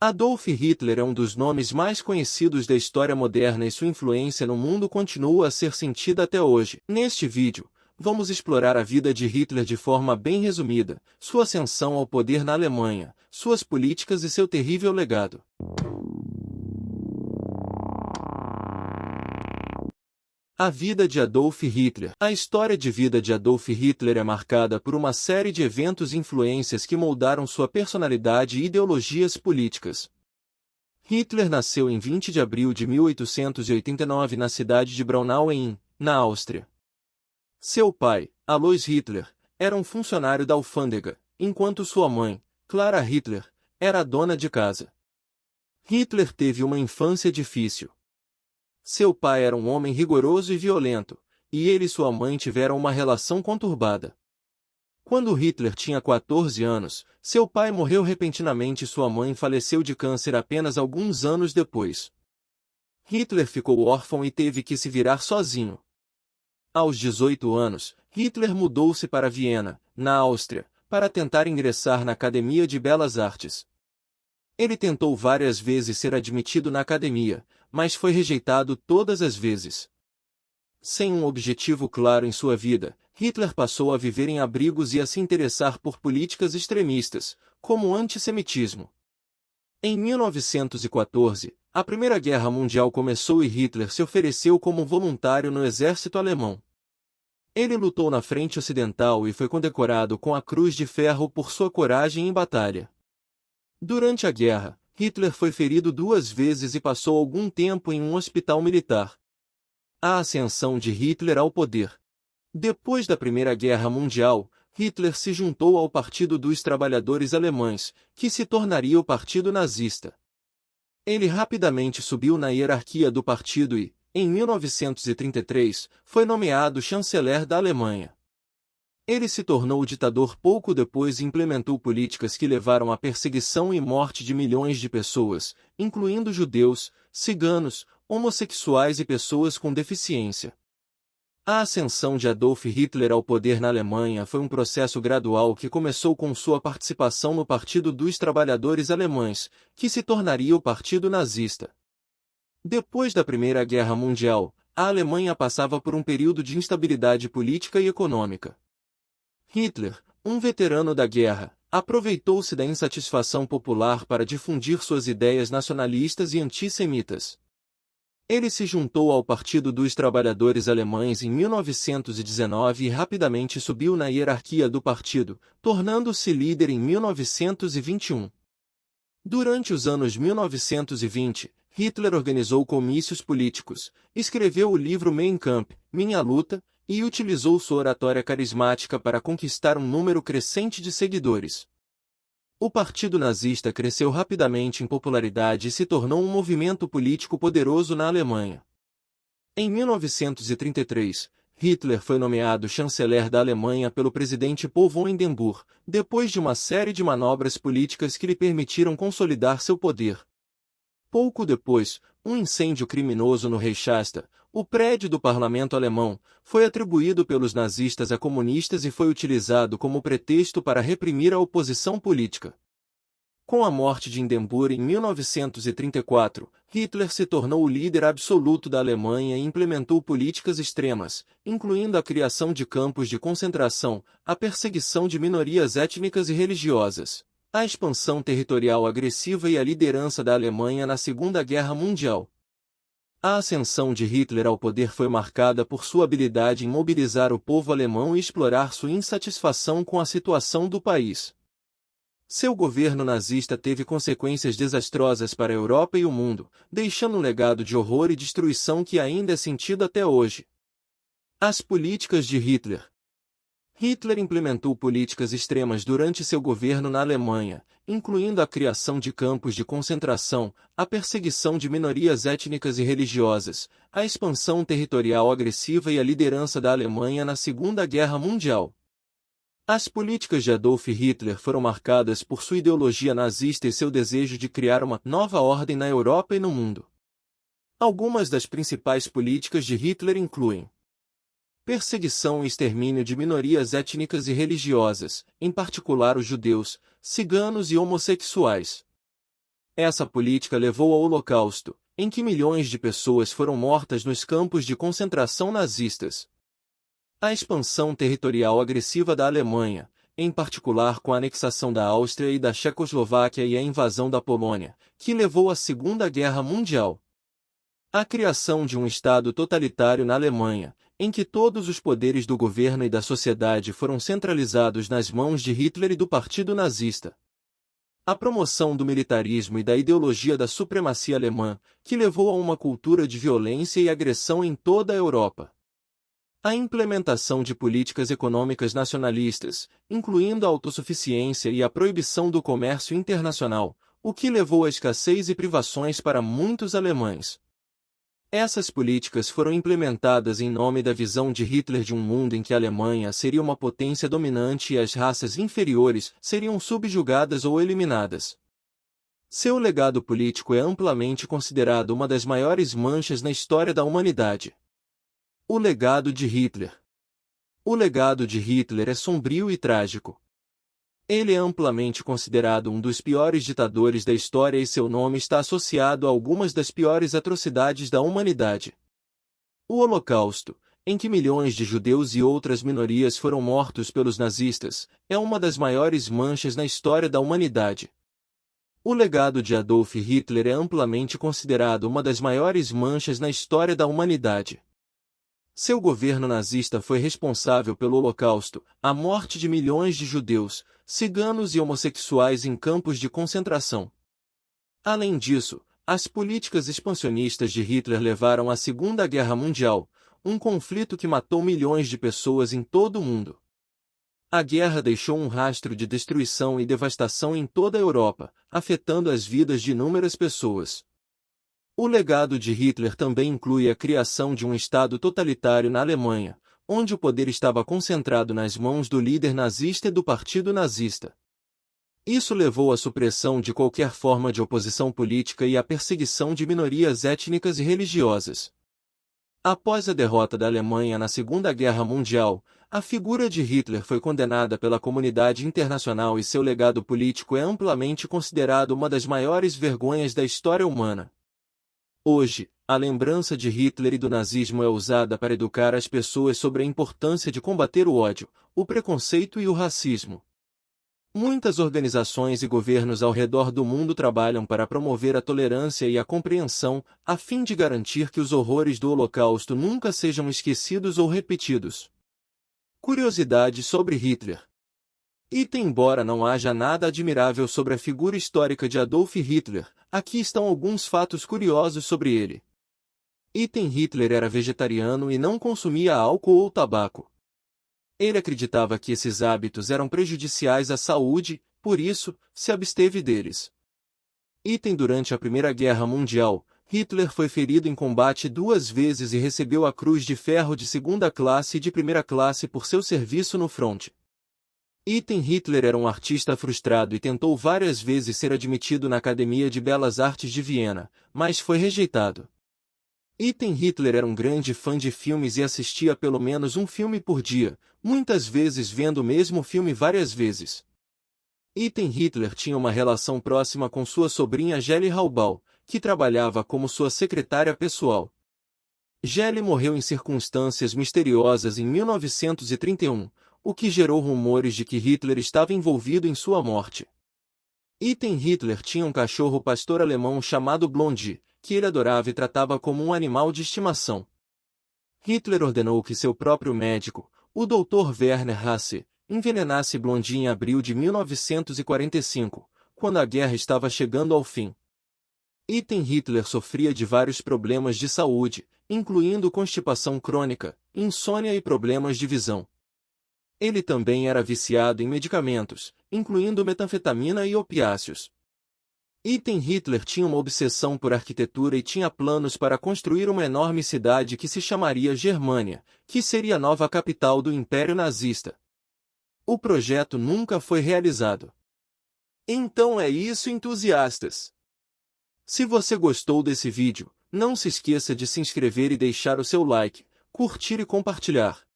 Adolf Hitler é um dos nomes mais conhecidos da história moderna e sua influência no mundo continua a ser sentida até hoje. Neste vídeo, vamos explorar a vida de Hitler de forma bem resumida, sua ascensão ao poder na Alemanha, suas políticas e seu terrível legado. A vida de Adolf Hitler. A história de vida de Adolf Hitler é marcada por uma série de eventos e influências que moldaram sua personalidade e ideologias políticas. Hitler nasceu em 20 de abril de 1889 na cidade de Braunau na Áustria. Seu pai, Alois Hitler, era um funcionário da alfândega, enquanto sua mãe, Clara Hitler, era a dona de casa. Hitler teve uma infância difícil. Seu pai era um homem rigoroso e violento, e ele e sua mãe tiveram uma relação conturbada. Quando Hitler tinha 14 anos, seu pai morreu repentinamente e sua mãe faleceu de câncer apenas alguns anos depois. Hitler ficou órfão e teve que se virar sozinho. Aos 18 anos, Hitler mudou-se para Viena, na Áustria, para tentar ingressar na Academia de Belas Artes. Ele tentou várias vezes ser admitido na academia, mas foi rejeitado todas as vezes. Sem um objetivo claro em sua vida, Hitler passou a viver em abrigos e a se interessar por políticas extremistas, como o antissemitismo. Em 1914, a Primeira Guerra Mundial começou e Hitler se ofereceu como voluntário no exército alemão. Ele lutou na frente ocidental e foi condecorado com a Cruz de Ferro por sua coragem em batalha. Durante a guerra, Hitler foi ferido 2 vezes e passou algum tempo em um hospital militar. A ascensão de Hitler ao poder. Depois da Primeira Guerra Mundial, Hitler se juntou ao Partido dos Trabalhadores Alemães, que se tornaria o Partido Nazista. Ele rapidamente subiu na hierarquia do partido e, em 1933, foi nomeado chanceler da Alemanha. Ele se tornou ditador pouco depois e implementou políticas que levaram à perseguição e morte de milhões de pessoas, incluindo judeus, ciganos, homossexuais e pessoas com deficiência. A ascensão de Adolf Hitler ao poder na Alemanha foi um processo gradual que começou com sua participação no Partido dos Trabalhadores Alemães, que se tornaria o Partido Nazista. Depois da Primeira Guerra Mundial, a Alemanha passava por um período de instabilidade política e econômica. Hitler, um veterano da guerra, aproveitou-se da insatisfação popular para difundir suas ideias nacionalistas e antissemitas. Ele se juntou ao Partido dos Trabalhadores Alemães em 1919 e rapidamente subiu na hierarquia do partido, tornando-se líder em 1921. Durante os anos 1920, Hitler organizou comícios políticos, escreveu o livro Mein Kampf, Minha Luta, e utilizou sua oratória carismática para conquistar um número crescente de seguidores. O Partido Nazista cresceu rapidamente em popularidade e se tornou um movimento político poderoso na Alemanha. Em 1933, Hitler foi nomeado chanceler da Alemanha pelo presidente Paul von Hindenburg, depois de uma série de manobras políticas que lhe permitiram consolidar seu poder. Pouco depois, um incêndio criminoso no Reichstag, o prédio do parlamento alemão, foi atribuído pelos nazistas a comunistas e foi utilizado como pretexto para reprimir a oposição política. Com a morte de Hindenburg em 1934, Hitler se tornou o líder absoluto da Alemanha e implementou políticas extremas, incluindo a criação de campos de concentração, a perseguição de minorias étnicas e religiosas, a expansão territorial agressiva e a liderança da Alemanha na Segunda Guerra Mundial. A ascensão de Hitler ao poder foi marcada por sua habilidade em mobilizar o povo alemão e explorar sua insatisfação com a situação do país. Seu governo nazista teve consequências desastrosas para a Europa e o mundo, deixando um legado de horror e destruição que ainda é sentido até hoje. As políticas de Hitler. Hitler implementou políticas extremas durante seu governo na Alemanha, incluindo a criação de campos de concentração, a perseguição de minorias étnicas e religiosas, a expansão territorial agressiva e a liderança da Alemanha na Segunda Guerra Mundial. As políticas de Adolf Hitler foram marcadas por sua ideologia nazista e seu desejo de criar uma nova ordem na Europa e no mundo. Algumas das principais políticas de Hitler incluem perseguição e extermínio de minorias étnicas e religiosas, em particular os judeus, ciganos e homossexuais. Essa política levou ao Holocausto, em que milhões de pessoas foram mortas nos campos de concentração nazistas. A expansão territorial agressiva da Alemanha, em particular com a anexação da Áustria e da Tchecoslováquia e a invasão da Polônia, que levou à Segunda Guerra Mundial. A criação de um Estado totalitário na Alemanha, em que todos os poderes do governo e da sociedade foram centralizados nas mãos de Hitler e do Partido Nazista. A promoção do militarismo e da ideologia da supremacia alemã, que levou a uma cultura de violência e agressão em toda a Europa. A implementação de políticas econômicas nacionalistas, incluindo a autossuficiência e a proibição do comércio internacional, o que levou à escassez e privações para muitos alemães. Essas políticas foram implementadas em nome da visão de Hitler de um mundo em que a Alemanha seria uma potência dominante e as raças inferiores seriam subjugadas ou eliminadas. Seu legado político é amplamente considerado uma das maiores manchas na história da humanidade. O legado de Hitler. O legado de Hitler é sombrio e trágico. Ele é amplamente considerado um dos piores ditadores da história e seu nome está associado a algumas das piores atrocidades da humanidade. O Holocausto, em que milhões de judeus e outras minorias foram mortos pelos nazistas, é uma das maiores manchas na história da humanidade. O legado de Adolf Hitler é amplamente considerado uma das maiores manchas na história da humanidade. Seu governo nazista foi responsável pelo Holocausto, a morte de milhões de judeus, ciganos e homossexuais em campos de concentração. Além disso, as políticas expansionistas de Hitler levaram à Segunda Guerra Mundial, um conflito que matou milhões de pessoas em todo o mundo. A guerra deixou um rastro de destruição e devastação em toda a Europa, afetando as vidas de inúmeras pessoas. O legado de Hitler também inclui a criação de um Estado totalitário na Alemanha, onde o poder estava concentrado nas mãos do líder nazista e do Partido Nazista. Isso levou à supressão de qualquer forma de oposição política e à perseguição de minorias étnicas e religiosas. Após a derrota da Alemanha na Segunda Guerra Mundial, a figura de Hitler foi condenada pela comunidade internacional e seu legado político é amplamente considerado uma das maiores vergonhas da história humana. Hoje, a lembrança de Hitler e do nazismo é usada para educar as pessoas sobre a importância de combater o ódio, o preconceito e o racismo. Muitas organizações e governos ao redor do mundo trabalham para promover a tolerância e a compreensão, a fim de garantir que os horrores do Holocausto nunca sejam esquecidos ou repetidos. Curiosidades sobre Hitler. Embora não haja nada admirável sobre a figura histórica de Adolf Hitler, aqui estão alguns fatos curiosos sobre ele. Hitler era vegetariano e não consumia álcool ou tabaco. Ele acreditava que esses hábitos eram prejudiciais à saúde, por isso, se absteve deles. Durante a Primeira Guerra Mundial, Hitler foi ferido em combate 2 vezes e recebeu a Cruz de Ferro de 2ª classe e de 1ª classe por seu serviço no fronte. Hitler era um artista frustrado e tentou várias vezes ser admitido na Academia de Belas Artes de Viena, mas foi rejeitado. Hitler era um grande fã de filmes e assistia pelo menos um filme por dia, muitas vezes vendo o mesmo filme várias vezes. Hitler tinha uma relação próxima com sua sobrinha Geli Raubal, que trabalhava como sua secretária pessoal. Geli morreu em circunstâncias misteriosas em 1931, o que gerou rumores de que Hitler estava envolvido em sua morte. Hitler tinha um cachorro pastor alemão chamado Blondie, que ele adorava e tratava como um animal de estimação. Hitler ordenou que seu próprio médico, o Dr. Werner Hasse, envenenasse Blondie em abril de 1945, quando a guerra estava chegando ao fim. Hitler sofria de vários problemas de saúde, incluindo constipação crônica, insônia e problemas de visão. Ele também era viciado em medicamentos, incluindo metanfetamina e opiáceos. Hitler tinha uma obsessão por arquitetura e tinha planos para construir uma enorme cidade que se chamaria Germânia, que seria a nova capital do Império Nazista. O projeto nunca foi realizado. Então é isso, entusiastas! Se você gostou desse vídeo, não se esqueça de se inscrever e deixar o seu like, curtir e compartilhar.